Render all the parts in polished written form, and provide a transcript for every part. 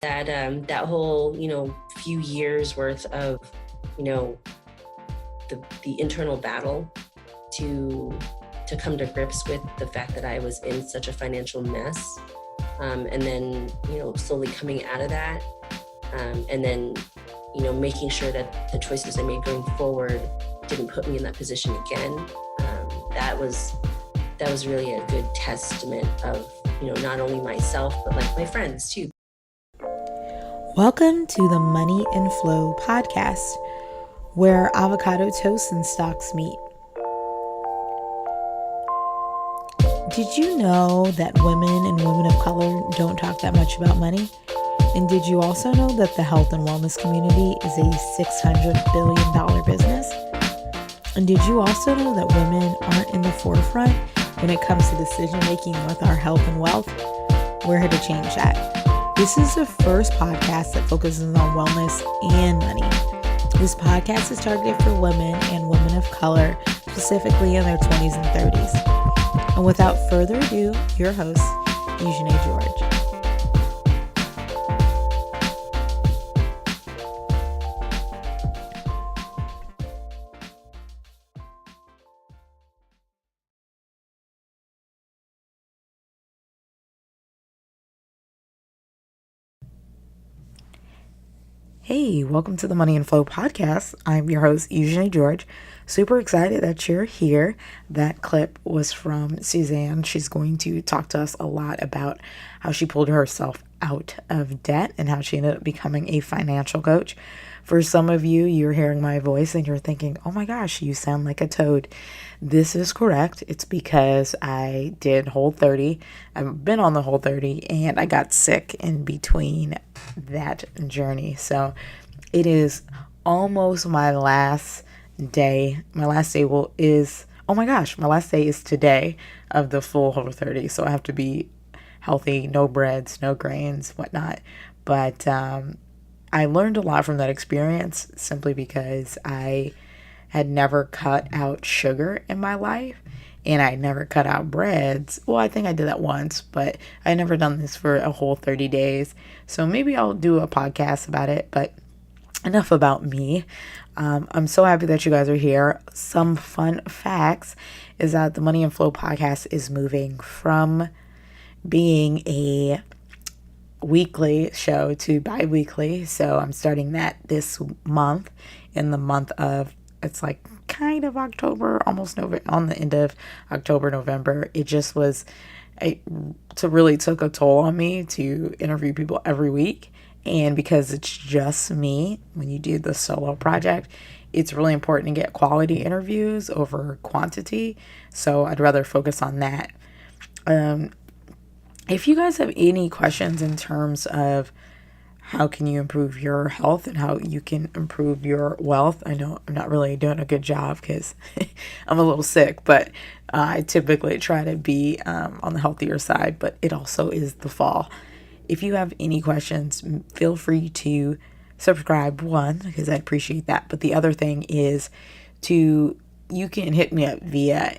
That whole, few years worth of, you know, the internal battle to come to grips with the fact that I was in such a financial mess. And then, slowly coming out of that. And then, making sure that the choices I made going forward didn't put me in that position again. That was really a good testament of, not only myself, but like my friends too. Welcome to the Money and Flow podcast, where avocado toast and stocks meet. Did you know that women and women of color don't talk that much about money? And did you also know that the health and wellness community is a $600 billion business? And did you also know that women aren't in the forefront when it comes to decision making with our health and wealth? We're here to change that. This is the first podcast that focuses on wellness and money. This podcast is targeted for women and women of color, specifically in their 20s and 30s. And without further ado, your host, Suzanne George. Hey, welcome to the Money and Flow podcast. I'm your host, Suzanne George. Super excited that you're here. That clip was from Suzanne. She's going to talk to us a lot about how she pulled herself out of debt and how she ended up becoming a financial coach. For some of you, you're hearing my voice and you're thinking, oh my gosh, you sound like a toad. This is correct. It's because I did Whole30. I've been on the Whole30 and I got sick in between that journey. So it is almost my last day. My last day my last day is today of the full Whole30. So I have to be healthy, no breads, no grains, whatnot. But I learned a lot from that experience simply because I had never cut out sugar in my life and I never cut out breads. Well, I think I did that once, but I never done this for a whole 30 days. So maybe I'll do a podcast about it, but enough about me. I'm so happy that you guys are here. Some fun facts is that the Money and Flow podcast is moving from being a weekly show to bi-weekly. So I'm starting that this month, in the month of, it's like kind of October, almost November, on the end of October, November. It just was, it really took a toll on me to interview people every week. And because it's just me, when you do the solo project, it's really important to get quality interviews over quantity. So I'd rather focus on that. If you guys have any questions in terms of how can you improve your health and how you can improve your wealth, I know I'm not really doing a good job because I'm a little sick, but I typically try to be on the healthier side, but it also is the fall. If you have any questions, feel free to subscribe, one, because I appreciate that. But the other thing is you can hit me up via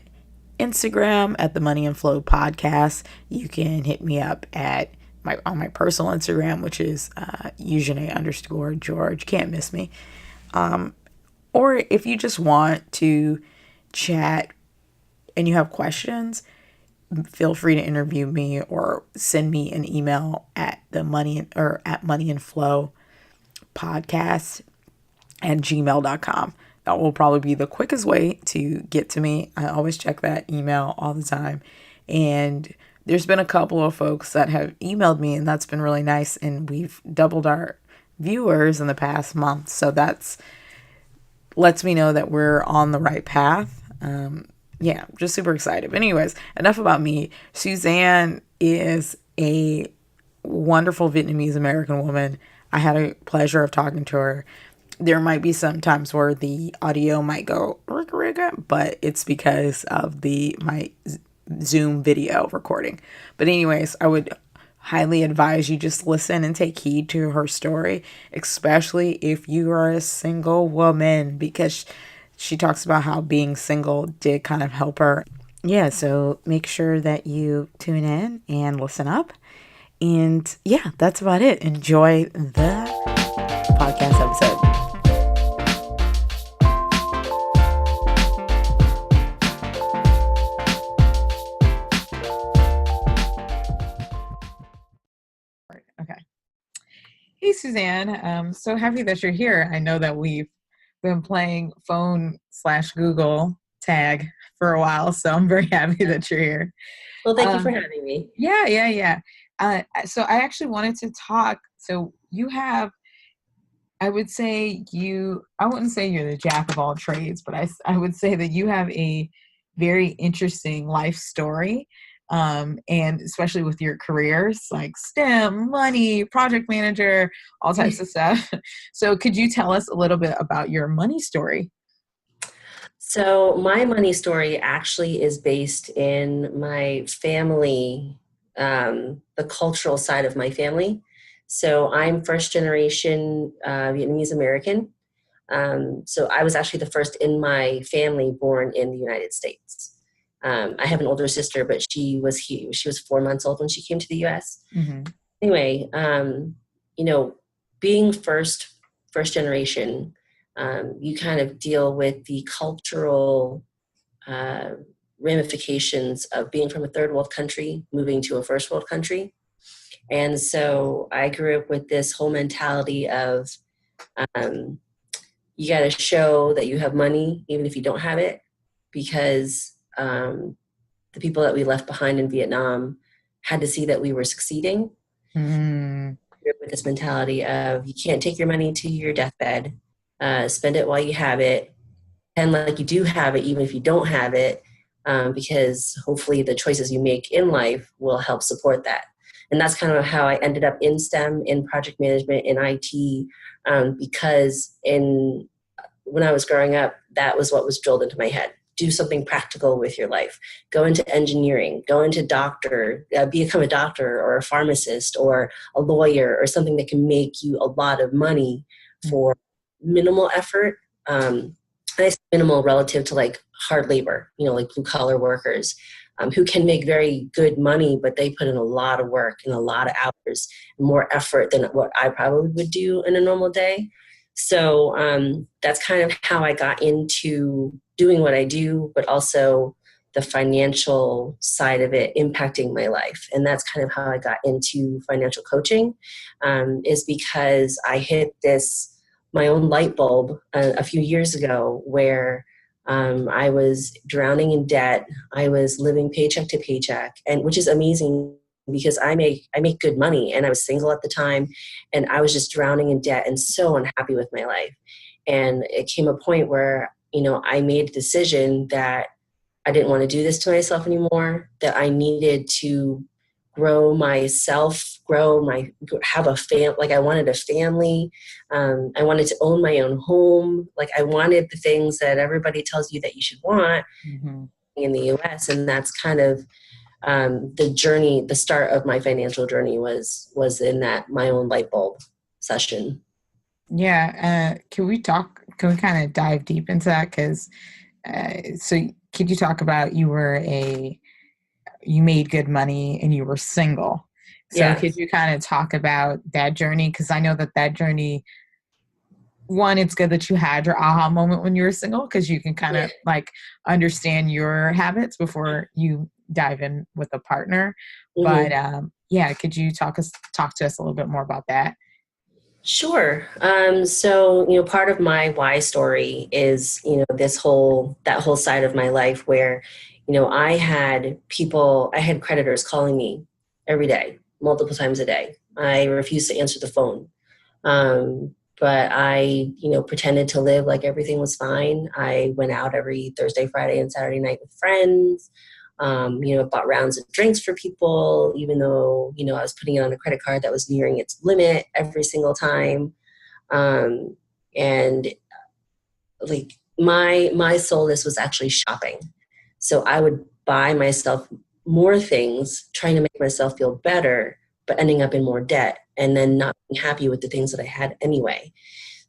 Instagram at the Money and Flow podcast. You can hit me up on my personal Instagram, which is Eugene_George. Can't miss me. Or if you just want to chat and you have questions, feel free to interview me or send me an email at at Money and Flow podcast at gmail.com. That will probably be the quickest way to get to me. I always check that email all the time. And there's been a couple of folks that have emailed me, and that's been really nice. And we've doubled our viewers in the past month. So that's lets me know that we're on the right path. Yeah, just super excited. But anyways, enough about me. Suzanne is a wonderful Vietnamese American woman. I had a pleasure of talking to her. There might be some times where the audio might go rigga, but it's because of my Zoom video recording. But anyways, I would highly advise you just listen and take heed to her story, especially if you are a single woman, because she talks about how being single did kind of help her. Yeah, so make sure that you tune in and listen up. And yeah, that's about it. Enjoy the podcast episode. Okay. Hey, Suzanne. So happy that you're here. I know that we've been playing phone/Google tag for a while, so I'm very happy that you're here. Well, thank you for having me. Yeah. So I actually wanted to talk. So you have, I would say I wouldn't say you're the jack of all trades, but I would say that you have a very interesting life story. And especially with your careers like STEM, money, project manager, all types of stuff. So could you tell us a little bit about your money story? So my money story actually is based in my family, the cultural side of my family. So I'm first generation Vietnamese American. So I was actually the first in my family born in the United States. I have an older sister, but she was 4 months old when she came to the U.S. Mm-hmm. Anyway, you know, being first generation, you kind of deal with the cultural uh, ramifications of being from a third world country, moving to a first world country. And so I grew up with this whole mentality of um, you got to show that you have money, even if you don't have it, because the people that we left behind in Vietnam had to see that we were succeeding. Mm-hmm. With this mentality of you can't take your money to your deathbed, spend it while you have it, and like you do have it, even if you don't have it, because hopefully the choices you make in life will help support that. And that's kind of how I ended up in STEM, in project management, in IT, because when I was growing up, that was what was drilled into my head. Do something practical with your life. Go into engineering, go into become a doctor or a pharmacist or a lawyer or something that can make you a lot of money for minimal effort. And I say minimal relative to like hard labor, like blue collar workers who can make very good money, but they put in a lot of work and a lot of hours, more effort than what I probably would do in a normal day. So that's kind of how I got into doing what I do, but also the financial side of it impacting my life. And that's kind of how I got into financial coaching, is because I hit my own light bulb a few years ago where I was drowning in debt. I was living paycheck to paycheck, and which is amazing because I make good money, and I was single at the time, and I was just drowning in debt and so unhappy with my life. And it came a point where, I made a decision that I didn't want to do this to myself anymore, that I needed to grow myself, have a like I wanted a family. I wanted to own my own home. Like I wanted the things that everybody tells you that you should want in the US. And that's kind of the journey. The start of my financial journey was in that my own light bulb session. Yeah. Can we kind of dive deep into that? Because so could you talk about you made good money and you were single. So Yeah. could you kind of talk about that journey? Because I know that journey, one, it's good that you had your aha moment when you were single because you can kind of like understand your habits before you dive in with a partner. Mm-hmm. But yeah, could you talk to us a little bit more about that? Sure. So, part of my why story is, that whole side of my life where, I had creditors calling me every day, multiple times a day. I refused to answer the phone. But I, pretended to live like everything was fine. I went out every Thursday, Friday, and Saturday night with friends. Bought rounds of drinks for people, even though, I was putting it on a credit card that was nearing its limit every single time. And like my solace was actually shopping. So I would buy myself more things, trying to make myself feel better, but ending up in more debt and then not being happy with the things that I had anyway.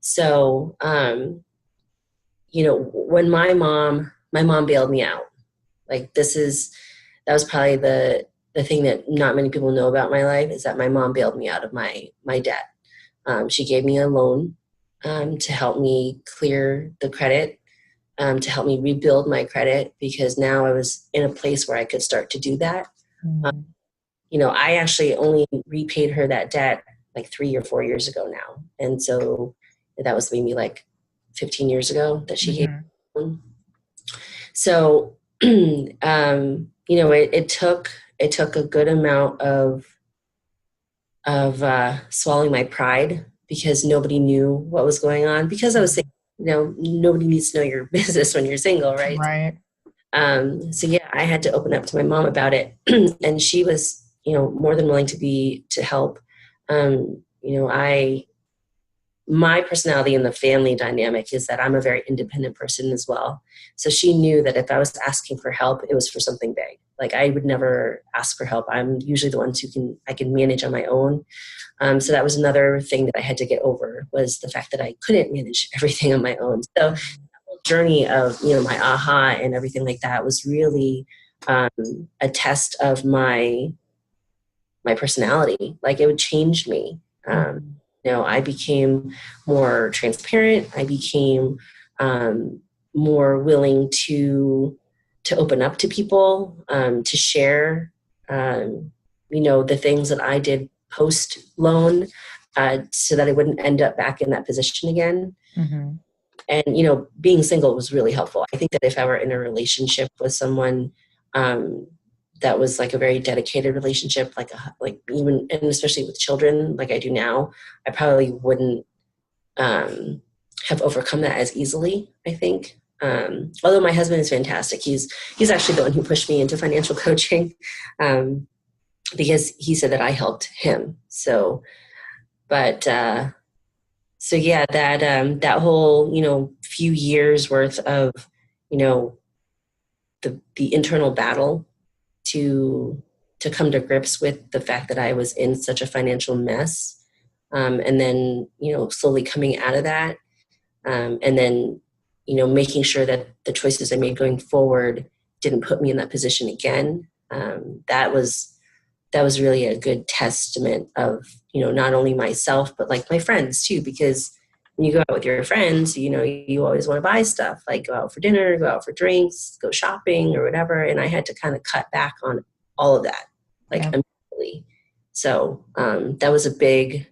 So, when my mom bailed me out, like that was probably the thing that not many people know about my life is that my mom bailed me out of my debt. She gave me a loan to help me clear the credit, to help me rebuild my credit, because now I was in a place where I could start to do that. Mm-hmm. I actually only repaid her that debt like 3 or 4 years ago now. And so that was maybe like 15 years ago that she gave me the loan. So, it took a good amount of swallowing my pride, because nobody knew what was going on, because I was saying, nobody needs to know your business when you're single, right? Right. So yeah, I had to open up to my mom about it, and she was, more than willing to help. My personality in the family dynamic is that I'm a very independent person as well. So she knew that if I was asking for help, it was for something big. Like, I would never ask for help. I'm usually the one I can manage on my own. So that was another thing that I had to get over, was the fact that I couldn't manage everything on my own. So the whole journey of, my aha and everything like that was really a test of my personality. Like, it would change me. I became more transparent. I became more willing to open up to people, to share, the things that I did post loan, so that I wouldn't end up back in that position again. Mm-hmm. And being single was really helpful. I think that if I were in a relationship with someone, that was like a very dedicated relationship, like even, and especially with children, like I do now, I probably wouldn't have overcome that as easily, I think. Although my husband is fantastic. He's actually the one who pushed me into financial coaching, because he said that I helped him. So yeah, that whole, few years worth of, the internal battle to come to grips with the fact that I was in such a financial mess, and then slowly coming out of that, and then making sure that the choices I made going forward didn't put me in that position again. That was really a good testament of not only myself but like my friends too, because when you go out with your friends, you always want to buy stuff, like go out for dinner, go out for drinks, go shopping or whatever. And I had to kind of cut back on all of that, like immediately. So that was a big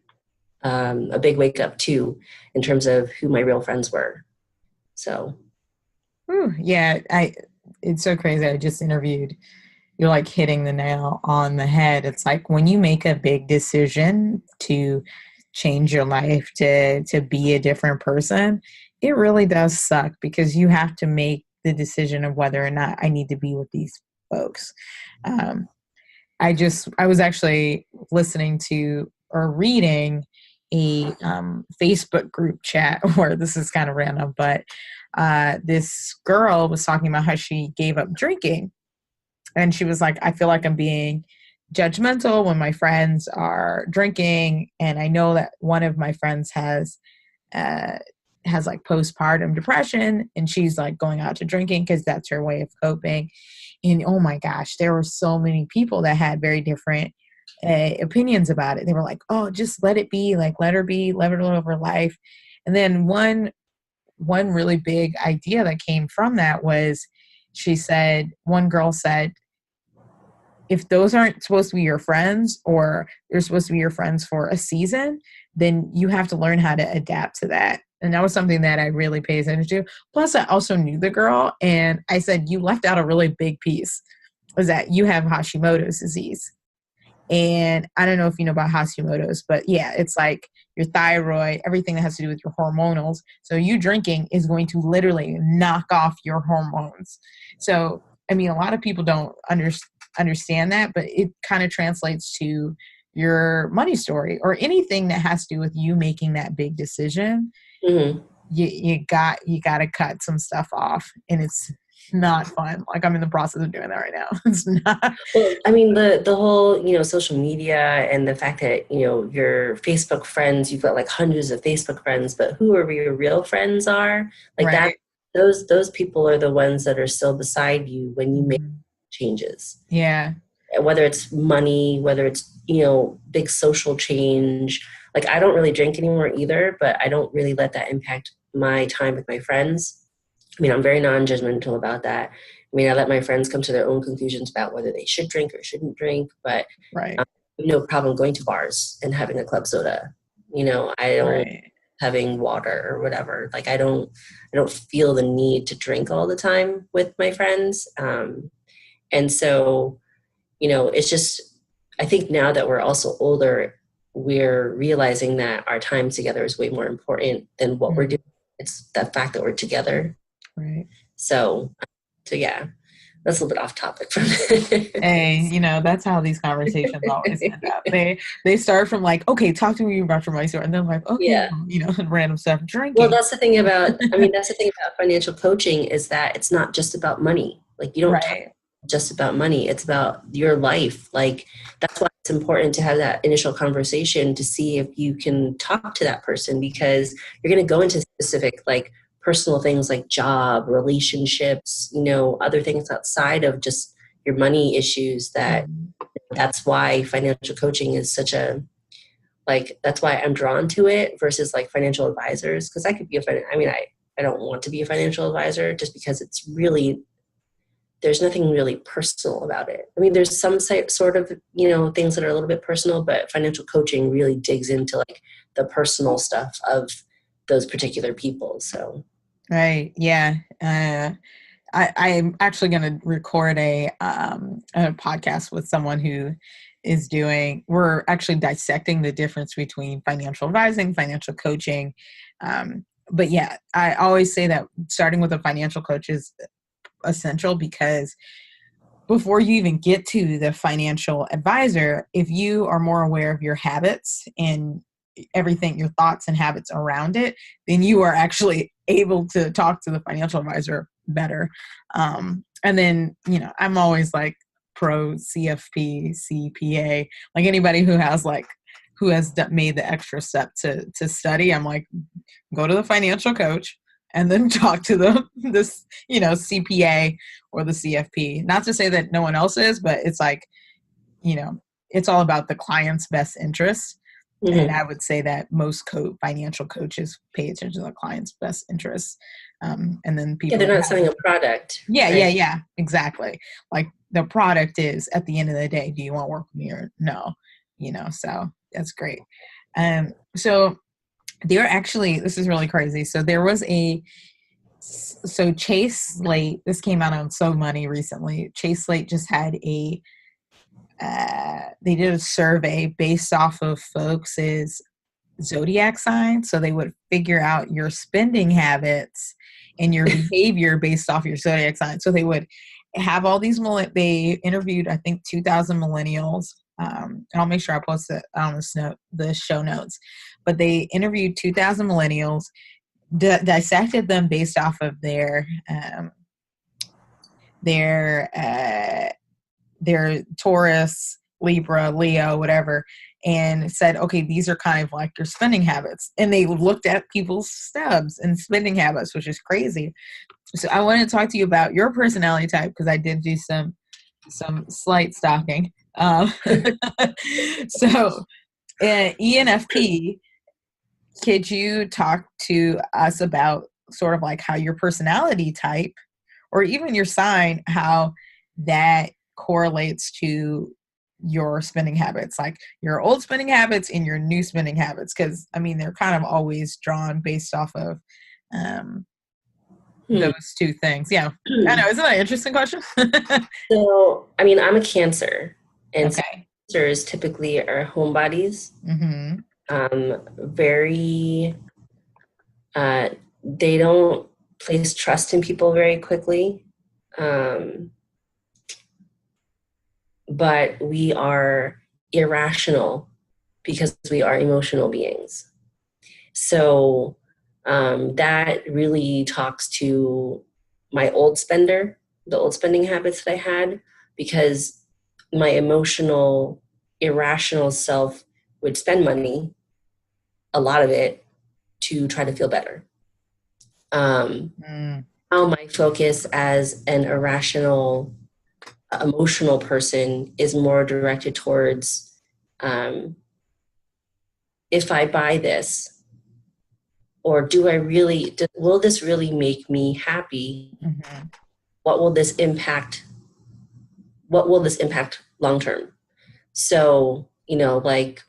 wake up too, in terms of who my real friends were. So. Yeah, it's so crazy. I just interviewed, you're like hitting the nail on the head. It's like when you make a big decision to change your life, to be a different person, it really does suck, because you have to make the decision of whether or not I need to be with these folks. I was actually listening to or reading a Facebook group chat where, this is kind of random, but this girl was talking about how she gave up drinking. And she was like, I feel like I'm being judgmental when my friends are drinking. And I know that one of my friends has like postpartum depression, and she's like going out to drinking because that's her way of coping. And oh my gosh, there were so many people that had very different opinions about it. They were like, oh, just let it be, like, let her be, let her live her life. And then one really big idea that came from that was, one girl said, if those aren't supposed to be your friends, or they're supposed to be your friends for a season, then you have to learn how to adapt to that. And that was something that I really paid attention to. Plus, I also knew the girl, and I said, you left out a really big piece, was that you have Hashimoto's disease. And I don't know if you know about Hashimoto's, but yeah, it's like your thyroid, everything that has to do with your hormonals. So you drinking is going to literally knock off your hormones. So, I mean, a lot of people don't understand that, but it kind of translates to your money story, or anything that has to do with you making that big decision. Mm-hmm. You got to cut some stuff off, and it's not fun. Like, I'm in the process of doing that right now. It's not. Well, I mean, the whole, social media, and the fact that, your Facebook friends, you've got like hundreds of Facebook friends, but who are your real friends are, like Right. those people are the ones that are still beside you when you make changes. Yeah. whether it's money, whether it's, big social change. Like, I don't really drink anymore either, but I don't really let that impact my time with my friends. I mean, I'm very non-judgmental about that. I mean, I let my friends come to their own conclusions about whether they should drink or shouldn't drink, but Right. no problem going to bars and having a club soda. I don't Right. having water or whatever. Like, I don't feel the need to drink all the time with my friends. And so, it's just, I think now that we're also older, we're realizing that our time together is way more important than what we're doing. It's the fact that we're together. Right. So yeah, that's a little bit off topic from Hey, that's how these conversations always end up. They start from like, okay, talk to me about your money story, and then like, okay, Yeah. random stuff, Well, drinking. that's the thing about, that's the thing about financial coaching, is that it's not just about money. Like, you don't talk Right. just about money. It's about your life. Like, that's why it's important to have that initial conversation to see if you can talk to that person, because you're going to go into specific, like, personal things like job, relationships, other things outside of just your money issues. That's why financial coaching is such a, like, that's why I'm drawn to it versus like financial advisors. Because I could be I don't want to be a financial advisor, just because it's really, there's nothing really personal about it. I mean, there's some sort of, things that are a little bit personal, but financial coaching really digs into like the personal stuff of those particular people. So, Right. Yeah. I'm actually going to record a podcast with someone who we're actually dissecting the difference between financial advising, financial coaching. But yeah, I always say that starting with a financial coach is essential, because before you even get to the financial advisor, if you are more aware of your habits and everything, your thoughts and habits around it, then you are actually able to talk to the financial advisor better. And then, I'm always like pro CFP, CPA, like anybody who has made the extra step to study. I'm like, go to the financial coach and then talk to this, CPA or the CFP. Not to say that no one else is, but it's like, it's all about the client's best interest. And I would say that most financial coaches pay attention to the client's best interests. And then people, they're not selling a product. yeah, right? yeah, exactly. Like, the product is, at the end of the day, do you want to work with me or no? So that's great. So this is really crazy. So there was Chase Slate, this came out on So Money recently. Chase Slate just had they did a survey based off of folks' zodiac sign. So they would figure out your spending habits and your behavior based off your zodiac sign. So they would have all these, they interviewed, I think, 2,000 millennials. And I'll make sure I post it on the show notes. But they interviewed 2,000 millennials, dissected them based off of their Taurus, Libra, Leo, whatever, and said, okay, these are kind of like your spending habits. And they looked at people's stubs and spending habits, which is crazy. So I want to talk to you about your personality type, because I did do some slight stalking. So ENFP, could you talk to us about sort of like how your personality type, or even your sign, how that correlates to your spending habits, like your old spending habits and your new spending habits? Because they're kind of always drawn based off of those two things. Yeah, I know. Isn't that an interesting question? So, I'm a Cancer, and so Okay. Cancers typically are homebodies. Mm-hmm. Very, they don't place trust in people very quickly. But we are irrational because we are emotional beings. So that really talks to my the old spending habits that I had, because my emotional, irrational self would spend money, a lot of it, to try to feel better. Now my focus as an irrational emotional person is more directed towards, um, if I buy this, or will this really make me happy? Mm-hmm. What will this impact? What will this impact long term? So, like,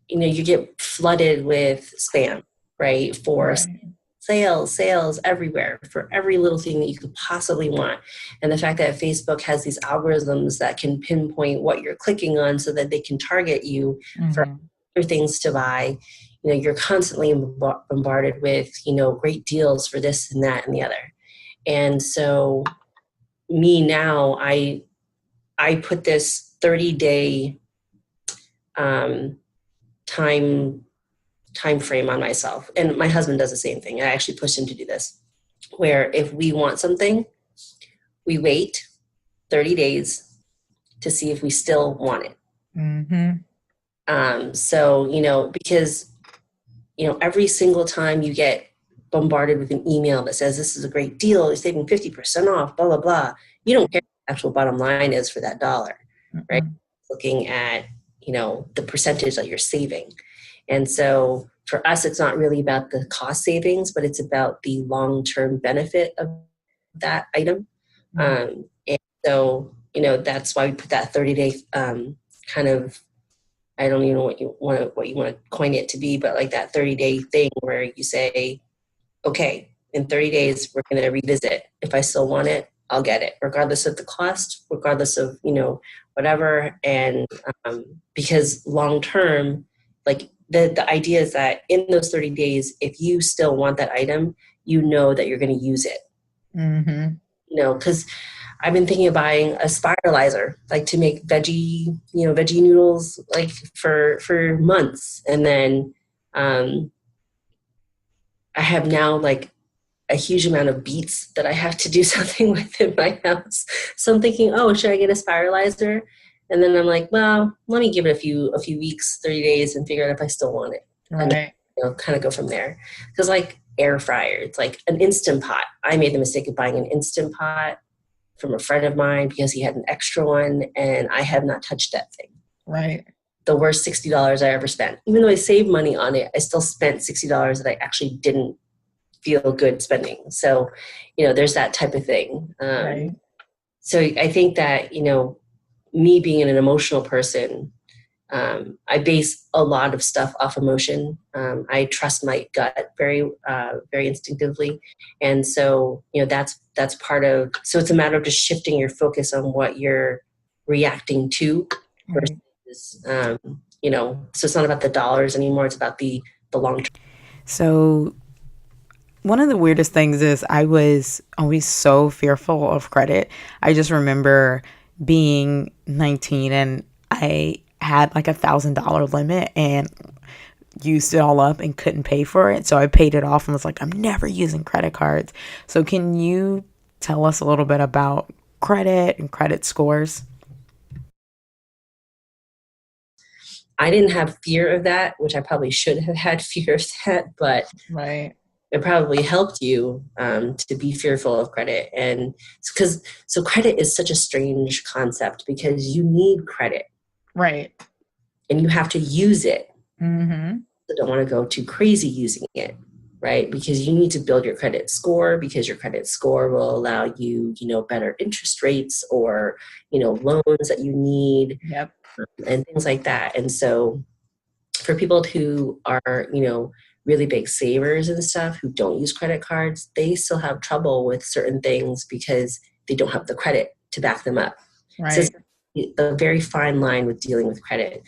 you get flooded with spam, right? For Right. sales everywhere for every little thing that you could possibly want. And the fact that Facebook has these algorithms that can pinpoint what you're clicking on so that they can target you for Mm-hmm. other things to buy. You're constantly bombarded with, great deals for this and that and the other. And so me now, I put this 30-day um, time time frame on myself. And my husband does the same thing. I actually pushed him to do this, where if we want something, we wait 30 days to see if we still want it. Mm-hmm. So, because, every single time you get bombarded with an email that says this is a great deal, you're saving 50% off, blah, blah, blah, you don't care what the actual bottom line is for that dollar, right? Mm-hmm. Looking at, the percentage that you're saving. And so for us, it's not really about the cost savings, but it's about the long-term benefit of that item. And so, that's why we put that 30-day kind of, I don't even know what you want to coin it to be, but like that 30-day thing where you say, okay, in 30 days, we're going to revisit. If I still want it, I'll get it, regardless of the cost, regardless of, whatever. And because long term, like the idea is that in those 30 days, if you still want that item, you know that you're going to use it. Mm-hmm. Because I've been thinking of buying a spiralizer, like to make veggie noodles, like for months. And then I have now like a huge amount of beets that I have to do something with in my house. So I'm thinking, oh, should I get a spiralizer? And then I'm like, well, let me give it a few weeks, 30 days, and figure out if I still want it. And then, Right. kind of go from there. Because like air fryer, it's like an Instant Pot. I made the mistake of buying an Instant Pot from a friend of mine because he had an extra one, and I have not touched that thing. Right. The worst $60 I ever spent. Even though I saved money on it, I still spent $60 that I actually didn't feel good spending. So, there's that type of thing. Right. So I think that, me being an emotional person, I base a lot of stuff off emotion. I trust my gut very instinctively. And so, that's part of, so it's a matter of just shifting your focus on what you're reacting to Right. versus, so it's not about the dollars anymore. It's about the long term. So one of the weirdest things is I was always so fearful of credit. I just remember being 19 and I had like $1,000 limit and used it all up and couldn't pay for it. So I paid it off and was like, I'm never using credit cards. So can you tell us a little bit about credit and credit scores? I didn't have fear of that, which I probably should have had fear of that, but Right. it probably helped you to be fearful of credit. And so credit is such a strange concept because you need credit Right. and you have to use it. Mm-hmm. You don't want to go too crazy using it, right? Because you need to build your credit score, because your credit score will allow you, better interest rates or, loans that you need Yep. and things like that. And so for people who are, really big savers and stuff who don't use credit cards, they still have trouble with certain things because they don't have the credit to back them up. So Right. it's a very fine line with dealing with credit.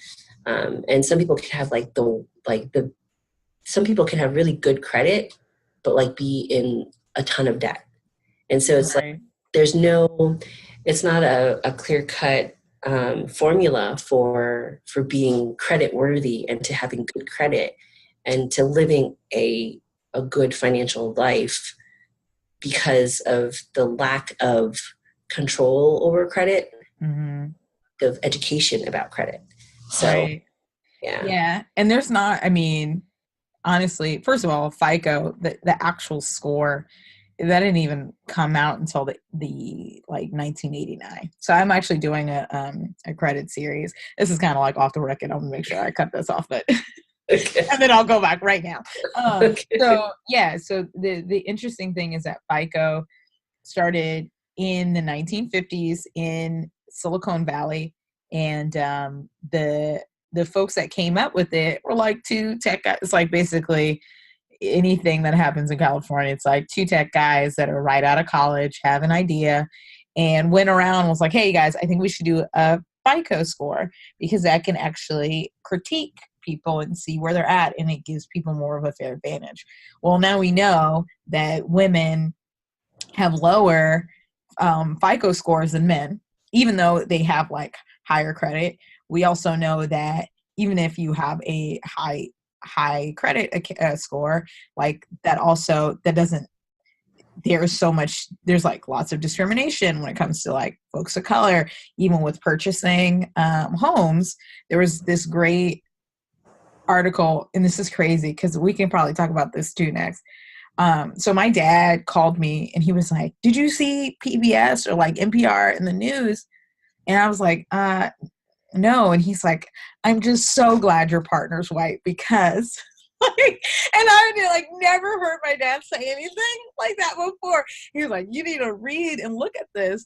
And some people can have some people can have really good credit, but like be in a ton of debt. And so it's like, Right. it's not a clear cut formula for being credit worthy and to having good credit and to living a good financial life because of the lack of control over credit, Mm-hmm. of education about credit. So Right. yeah. Yeah. And there's not, I mean, honestly, first of all, FICO, the actual score, that didn't even come out until the like 1989. So I'm actually doing a credit series. This is kind of like off the record. I'm gonna make sure I cut this off, but Okay. and then I'll go back right now. Okay. So yeah, so the interesting thing is that FICO started in the 1950s in Silicon Valley, and the folks that came up with it were like two tech guys. It's like basically anything that happens in California, it's like two tech guys that are right out of college, have an idea, and went around and was like, hey guys, I think we should do a FICO score because that can actually critique people and see where they're at, and it gives people more of a fair advantage. Well, now we know that women have lower FICO scores than men, even though they have like higher credit. We also know that even if you have a high credit score, like that also, that doesn't, there's like lots of discrimination when it comes to like folks of color, even with purchasing homes. There was this great article, and this is crazy because we can probably talk about this too next. So my dad called me and he was like, did you see PBS or like NPR in the news? And I was like, no. And he's like, I'm just so glad your partner's white because like, and I like never heard my dad say anything like that before. He was like, you need to read and look at this.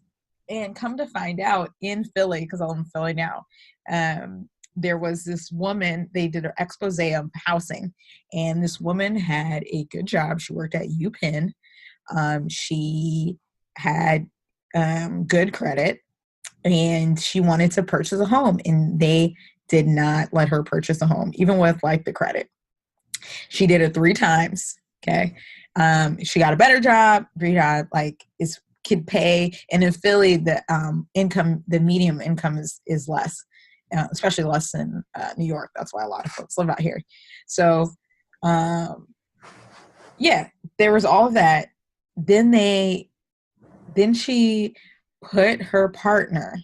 And come to find out, in Philly, because I'm in Philly now, there was this woman, they did an expose of housing, and this woman had a good job. She worked at UPenn. She had good credit, and she wanted to purchase a home, and they did not let her purchase a home, even with like the credit. She did it 3 times. Okay. She got a better job, 3 times, like it's could pay. And in Philly, the income, the medium income is less, especially less than New York. That's why a lot of folks live out here. So, yeah, there was all of that. Then she put her partner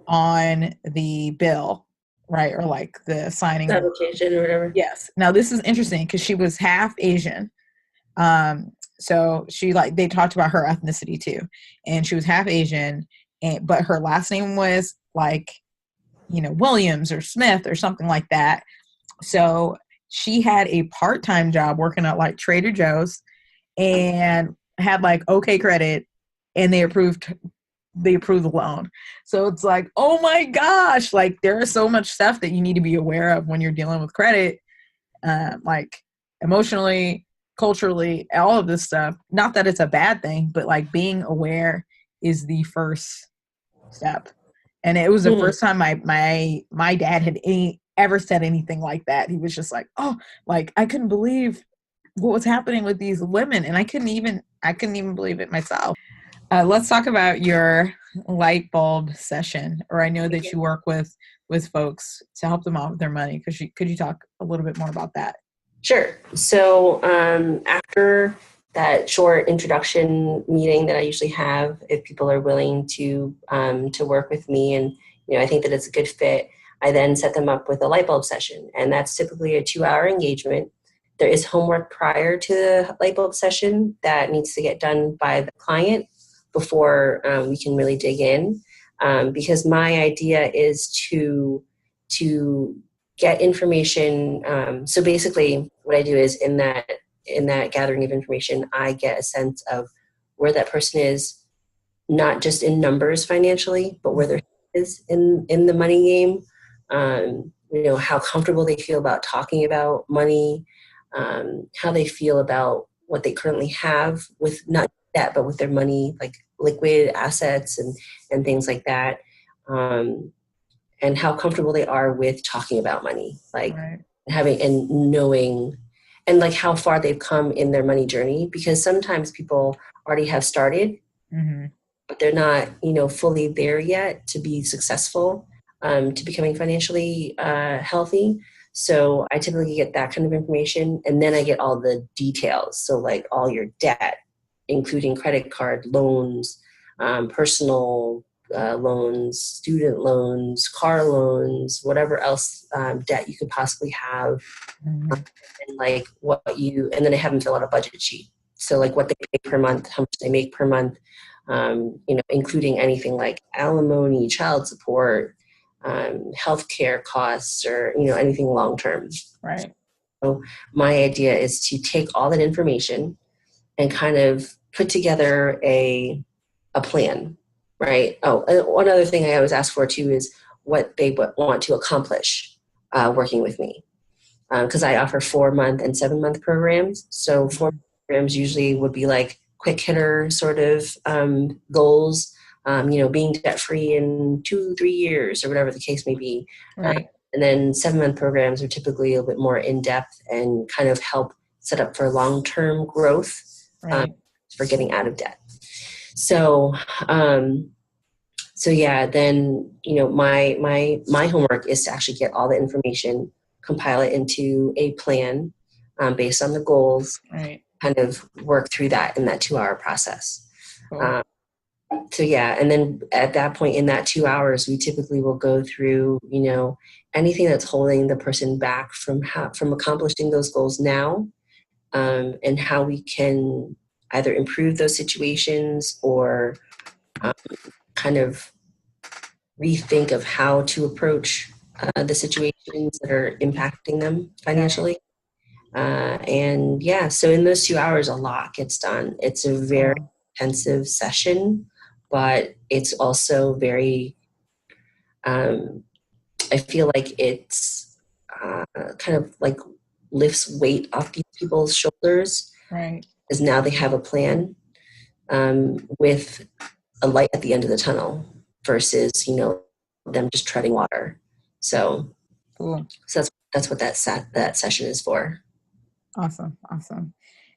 on the bill, right? Or like the signing Application or whatever. Yes. Now this is interesting because she was half Asian. So she like, they talked about her ethnicity too, and she was half Asian, but her last name was like, Williams or Smith or something like that. So she had a part-time job working at like Trader Joe's and had like okay credit, and they approved the loan. So it's like, oh my gosh, like there is so much stuff that you need to be aware of when you're dealing with credit, like emotionally, culturally, all of this stuff. Not that it's a bad thing, but like being aware is the first step. And it was the first time my dad had ever said anything like that. He was just like, oh, like I couldn't believe what was happening with these women, and I couldn't even believe it myself. Let's talk about your light bulb session, or I know that you work with folks to help them out with their money. Could you talk a little bit more about that? Sure. So after that short introduction meeting that I usually have, if people are willing to work with me, and I think that it's a good fit, I then set them up with a light bulb session, and that's typically a 2-hour engagement. There is homework prior to the light bulb session that needs to get done by the client before we can really dig in, because my idea is to get information. So basically what I do is in that gathering of information, I get a sense of where that person is, not just in numbers financially, but where they're is in the money game. How comfortable they feel about talking about money, how they feel about what they currently have with not that, but with their money, like liquid assets and things like that. And how comfortable they are with talking about money, like right. having and knowing, and like how far they've come in their money journey, because sometimes people already have started, but they're not, fully there yet to be successful, to becoming financially healthy. So I typically get that kind of information, and then I get all the details. So like all your debt, including credit card loans, personal loans, student loans, car loans, whatever else debt you could possibly have, and like and then I have them fill out a budget sheet. So like what they pay per month, how much they make per month, including anything like alimony, child support, healthcare costs, or, anything long-term. Right. So my idea is to take all that information and kind of put together a plan, right? Oh, and one other thing I always ask for too is what they want to accomplish working with me, because I offer 4-month and 7-month programs. So 4 programs usually would be like quick hitter sort of goals, being debt free in 2-3 years or whatever the case may be. Right. And then 7-month programs are typically a little bit more in depth and kind of help set up for long term growth, Right. for getting out of debt. So, yeah, then, my homework is to actually get all the information, compile it into a plan based on the goals, Right. kind of work through that in that 2-hour process. Cool. So yeah, and then at that point in that 2 hours, we typically will go through, anything that's holding the person back from accomplishing those goals now, and how we can either improve those situations or kind of rethink of how to approach the situations that are impacting them financially. And yeah, so in those 2 hours, a lot gets done. It's a very intensive session, but it's also very, I feel like it's kind of like lifts weight off these people's shoulders. Right. Because now they have a plan with a light at the end of the tunnel versus, them just treading water. So, Cool. so that's what that session is for. Awesome. Awesome.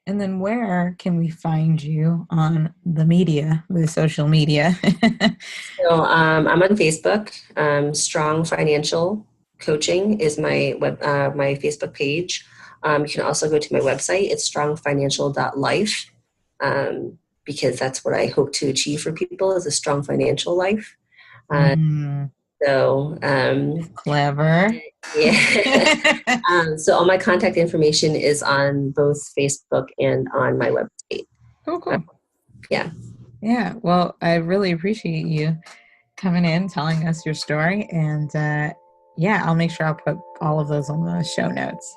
And then where can we find you on the social media? So I'm on Facebook. Strong Financial Coaching is my my Facebook page. You can also go to my website. It's strongfinancial.life, because that's what I hope to achieve for people, is a strong financial life. So Clever. yeah. So all my contact information is on both Facebook and on my website. Cool. Yeah. Yeah. Well, I really appreciate you coming in, telling us your story. And yeah, I'll make sure I'll put all of those on the show notes.